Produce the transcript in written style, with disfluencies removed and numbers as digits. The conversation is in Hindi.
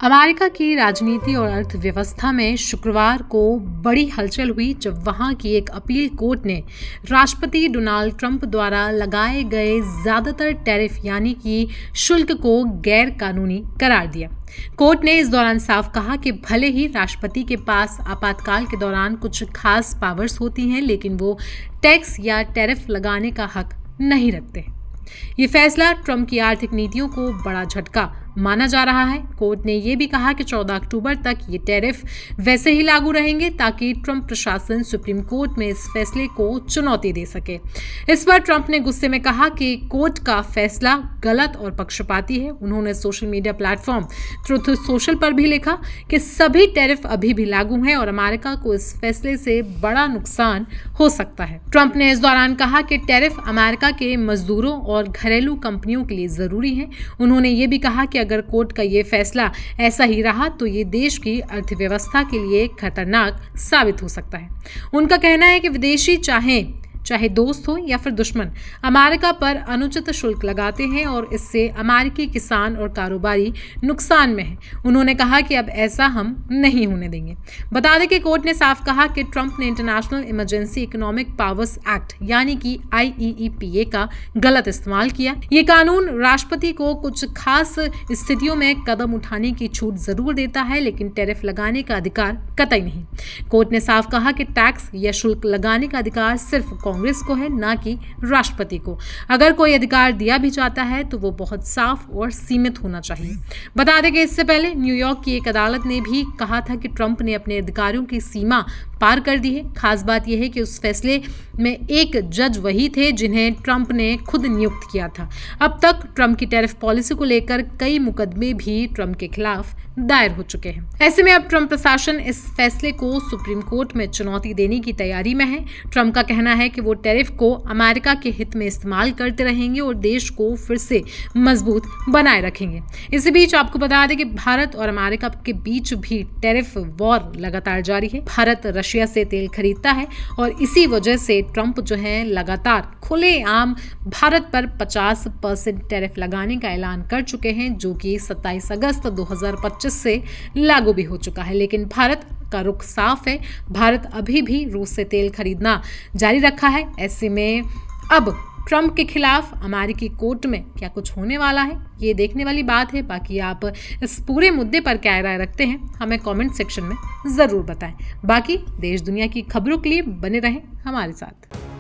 अमेरिका की राजनीति और अर्थव्यवस्था में शुक्रवार को बड़ी हलचल हुई जब वहां की एक अपील कोर्ट ने राष्ट्रपति डोनाल्ड ट्रंप द्वारा लगाए गए ज्यादातर टैरिफ यानी कि शुल्क को गैर कानूनी करार दिया। कोर्ट ने इस दौरान साफ कहा कि भले ही राष्ट्रपति के पास आपातकाल के दौरान कुछ खास पावर्स होती हैं, लेकिन वो टैक्स या टैरिफ लगाने का हक नहीं रखते। ये फैसला ट्रंप की आर्थिक नीतियों को बड़ा झटका माना जा रहा है। कोर्ट ने यह भी कहा कि 14 अक्टूबर तक ये टैरिफ वैसे ही लागू रहेंगे ताकि ट्रंप प्रशासन सुप्रीम कोर्ट में इस फैसले को चुनौती दे सके। इस पर ट्रंप ने गुस्से में कहा कि कोर्ट का फैसला गलत और पक्षपाती है। उन्होंने social media platform truth social पर भी लिखा कि सभी टैरिफ अभी भी लागू हैं और अमेरिका को इस फैसले से बड़ा नुकसान हो सकता है। ट्रंप ने इस दौरान कहा कि टैरिफ अमेरिका के मजदूरों और घरेलू कंपनियों के लिए जरूरी है। उन्होंने ये भी कहा कि अगर कोर्ट का ये फैसला ऐसा ही रहा तो ये देश की अर्थव्यवस्था के लिए खतरनाक साबित हो सकता है। उनका कहना है कि विदेशी चाहे दोस्त हो या फिर दुश्मन अमेरिका पर अनुचित शुल्क लगाते हैं और इससे अमेरिकी किसान और कारोबारी नुकसान में हैं। उन्होंने कहा कि अब ऐसा हम नहीं होने देंगे। बता दें कि कोर्ट ने साफ कहा कि ट्रंप ने international emergency economic powers act यानी कि IEEPA का गलत इस्तेमाल किया। ये कानून राष्ट्रपति को कुछ खास स्थितियों में कदम उठाने की छूट जरूर देता है, लेकिन टैरिफ लगाने का अधिकार कतई नहीं। कोर्ट ने साफ कहा कि टैक्स या शुल्क लगाने का अधिकार सिर्फ कांग्रेस को है, ना कि राष्ट्रपति को। अगर कोई अधिकार दिया भी जाता है तो वो बहुत साफ और सीमित होना चाहिए। बता दें कि इससे पहले न्यूयॉर्क की एक अदालत ने भी कहा था कि ट्रंप ने अपने अधिकारों की सीमा पार कर दी है। खास बात यह है कि उस फैसले में एक जज वही थे जिन्हें ट्रंप ने खुद नियुक्त किया था। अब तक ट्रंप की टैरिफ पॉलिसी को लेकर कई मुकदमे भी ट्रंप के खिलाफ दायर हो चुके हैं। ऐसे में अब ट्रंप प्रशासन इस फैसले को सुप्रीम कोर्ट में चुनौती देने की तैयारी में है। ट्रंप का कहना है कि वो टैरिफ को अमेरिका के हित में इस्तेमाल करते रहेंगे और देश को फिर से मजबूत बनाए रखेंगे। इसी बीच आपको बता दें कि भारत और अमेरिका के बीच भी टैरिफ वॉर लगातार जारी है। भारत रशिया से तेल खरीदता है और इसी वजह से ट्रंप जो है लगातार खुलेआम भारत पर 50% टैरिफ लगाने का ऐलान कर चुके हैं, जो कि 27 अगस्त 2025 से लागू भी हो चुका है। लेकिन भारत का रुख साफ है। भारत अभी भी रूस से तेल खरीदना जारी रखा है। ऐसे में अब ट्रंप के खिलाफ अमेरिकी कोर्ट में क्या कुछ होने वाला है, ये देखने वाली बात है। बाकी आप इस पूरे मुद्दे पर क्या राय रखते हैं हमें कमेंट सेक्शन में ज़रूर बताएं। बाकी देश दुनिया की खबरों के लिए बने रहें हमारे साथ।